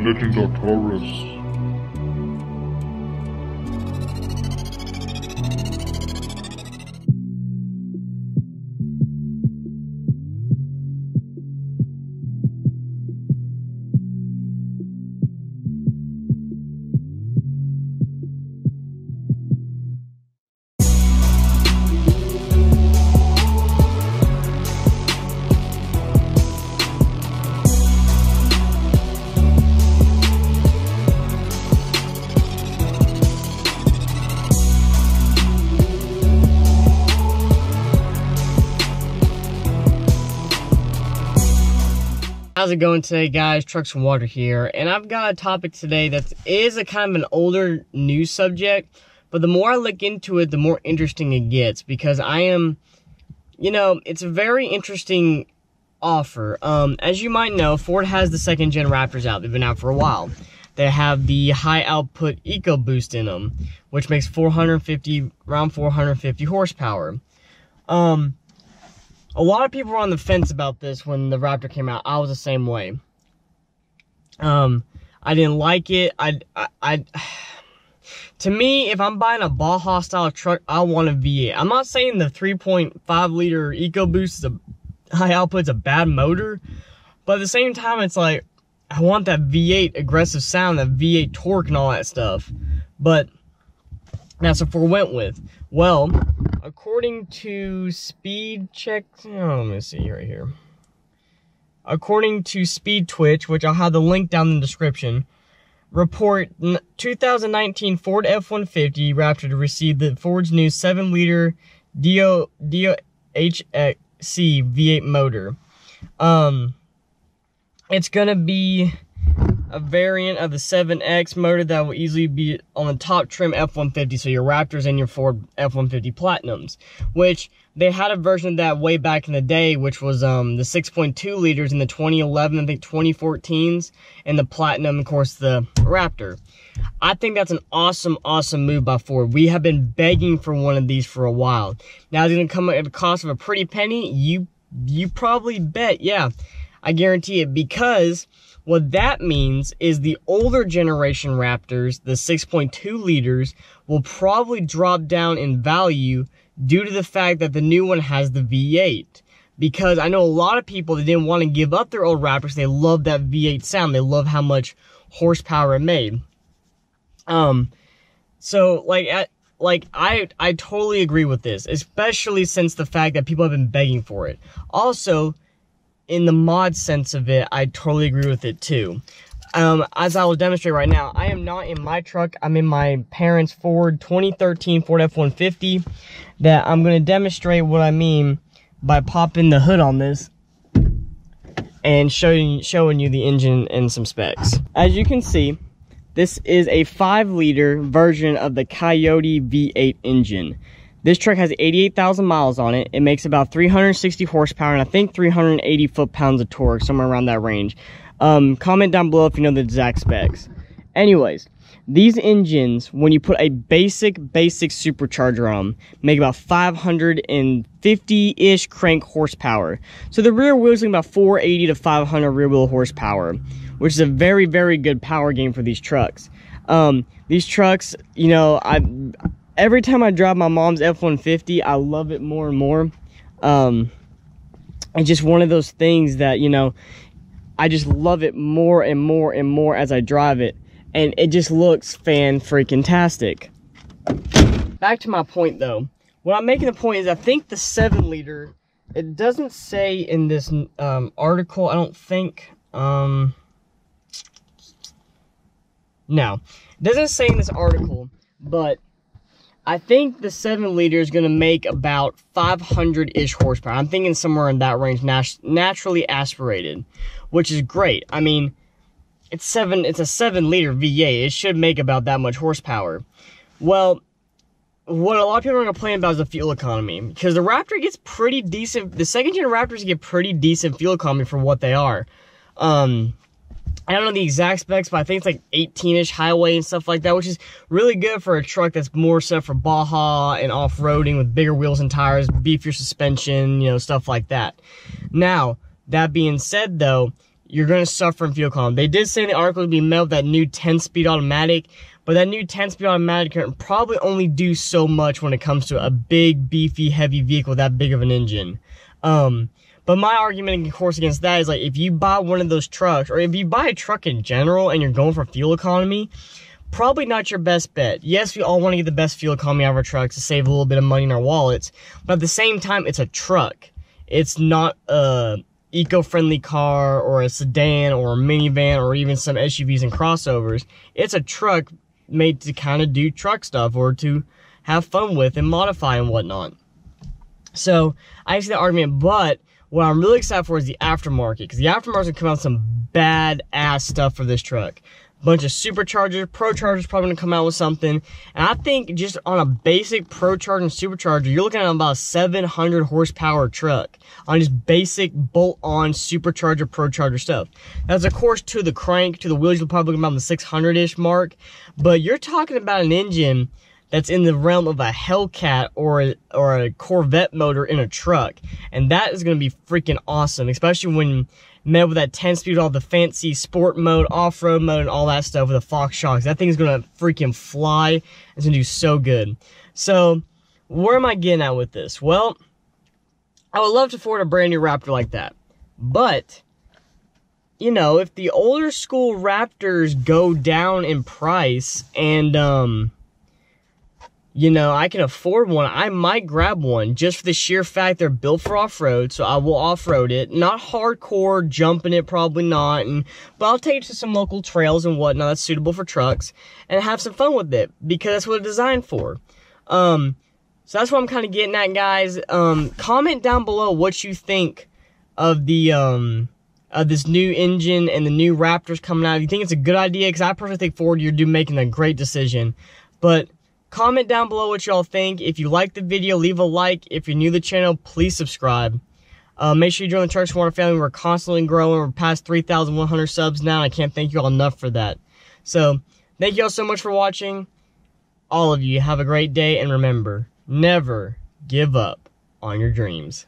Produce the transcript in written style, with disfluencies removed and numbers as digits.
Legend of Taurus. How's it going today, guys? Trucks and Water here, and I've got a topic today that is a kind of an older news subject, but the more I look into it, the more interesting it gets, because it's a very interesting offer. As you might know, Ford has the second-gen Raptors out. They've been out for a while. They have the high-output EcoBoost in them, which makes around 450 horsepower. A lot of people were on the fence about this when the Raptor came out. I was the same way. I didn't like it. To me, if I'm buying a Baja style truck, I want a V8. I'm not saying the 3.5 liter EcoBoost is a high output's a bad motor, but at the same time, it's like I want that V8 aggressive sound, that V8 torque, and all that stuff. But that's what Ford went with. Well, according to Speed Check, let me see right here. According to Speed Twitch, which I'll have the link down in the description, report 2019 Ford F-150 Raptor to receive the Ford's new 7-liter DOHC V8 motor. It's gonna be a variant of the 7X motor that will easily be on the top trim F-150, so your Raptors and your Ford F-150 Platinums, which they had a version of that way back in the day, which was the 6.2 liters in the 2011, I think 2014s, and the Platinum, of course, the Raptor. I think that's an awesome move by Ford. We have been begging for one of these for a while. Now it's going to come at the cost of a pretty penny. You probably bet, yeah, I guarantee it, because what that means is the older generation Raptors, the 6.2 liters, will probably drop down in value due to the fact that the new one has the V8. Because I know a lot of people that didn't want to give up their old Raptors. They love that V8 sound. They love how much horsepower it made. So I totally agree with this, especially since the fact that people have been begging for it. Also, in the mod sense of it, I totally agree with it too. As I will demonstrate right now, I am not in my truck. I'm in my parents' Ford 2013 Ford F-150 that I'm going to demonstrate what I mean by popping the hood on this and showing you the engine and some specs. As you can see, this is a 5-liter version of the Coyote V8 engine. This truck has 88,000 miles on it. It makes about 360 horsepower and I think 380 foot-pounds of torque, somewhere around that range. Comment down below if you know the exact specs. Anyways, these engines, when you put a basic supercharger on them, make about 550-ish crank horsepower. So the rear wheels are about 480 to 500 rear wheel horsepower, which is a very good power gain for these trucks. These trucks, every time I drive my mom's F-150, I love it more and more. It's just one of those things that, I just love it more and more as I drive it. And it just looks fan-freaking-tastic. Back to my point, though. What I'm making the point is I think the 7-liter, it doesn't say in this article, I don't think, no. It doesn't say in this article, but I think the 7-liter is going to make about 500-ish horsepower. I'm thinking somewhere in that range, naturally aspirated, which is great. I mean, it's a 7-liter V8. It should make about that much horsepower. Well, what a lot of people are complaining about is the fuel economy, because the Raptor gets pretty decent. The second-gen Raptors get pretty decent fuel economy for what they are. I don't know the exact specs, but I think it's like 18-ish highway and stuff like that, which is really good for a truck that's more set for Baja and off-roading with bigger wheels and tires, beefier suspension, stuff like that. Now, that being said, though, you're going to suffer in fuel economy. They did say in the article it'd be met with that new 10-speed automatic, but that new 10-speed automatic can probably only do so much when it comes to a big, beefy, heavy vehicle with that big of an engine. But my argument, of course, against that is, like, if you buy one of those trucks, or if you buy a truck in general and you're going for fuel economy, probably not your best bet. Yes, we all want to get the best fuel economy out of our trucks to save a little bit of money in our wallets, but at the same time, it's a truck. It's not a eco-friendly car or a sedan or a minivan or even some SUVs and crossovers. It's a truck made to kind of do truck stuff or to have fun with and modify and whatnot. So, I see the argument, but what I'm really excited for is the aftermarket, because the aftermarket's gonna come out with some bad-ass stuff for this truck. Bunch of superchargers, ProCharger's probably gonna come out with something, and I think just on a basic ProCharger and supercharger, you're looking at about a 700 horsepower truck on just basic bolt-on supercharger, ProCharger stuff. That's of course to the crank, to the wheels, you'll probably come out the 600-ish mark, but you're talking about an engine that's in the realm of a Hellcat or a Corvette motor in a truck. And that is going to be freaking awesome, especially when met with that 10-speed, all the fancy sport mode, off-road mode, and all that stuff with the Fox shocks. That thing's going to freaking fly. It's going to do so good. So, where am I getting at with this? Well, I would love to afford a brand new Raptor like that. But, you know, if the older school Raptors go down in price and, you know, I can afford one, I might grab one just for the sheer fact they're built for off-road, so I will off-road it. Not hardcore, jumping it, probably not, but I'll take it to some local trails and whatnot that's suitable for trucks and have some fun with it, because that's what it's designed for. So that's what I'm kind of getting at, guys. Comment down below what you think of the, of this new engine and the new Raptors coming out. If you think it's a good idea, because I personally think Ford, you're making a great decision. But comment down below what y'all think. If you like the video, leave a like. If you're new to the channel, please subscribe. Make sure you join the Trucks Warner family. We're constantly growing. We're past 3,100 subs now, and I can't thank you all enough for that. So, thank you all so much for watching. All of you, have a great day, and remember, never give up on your dreams.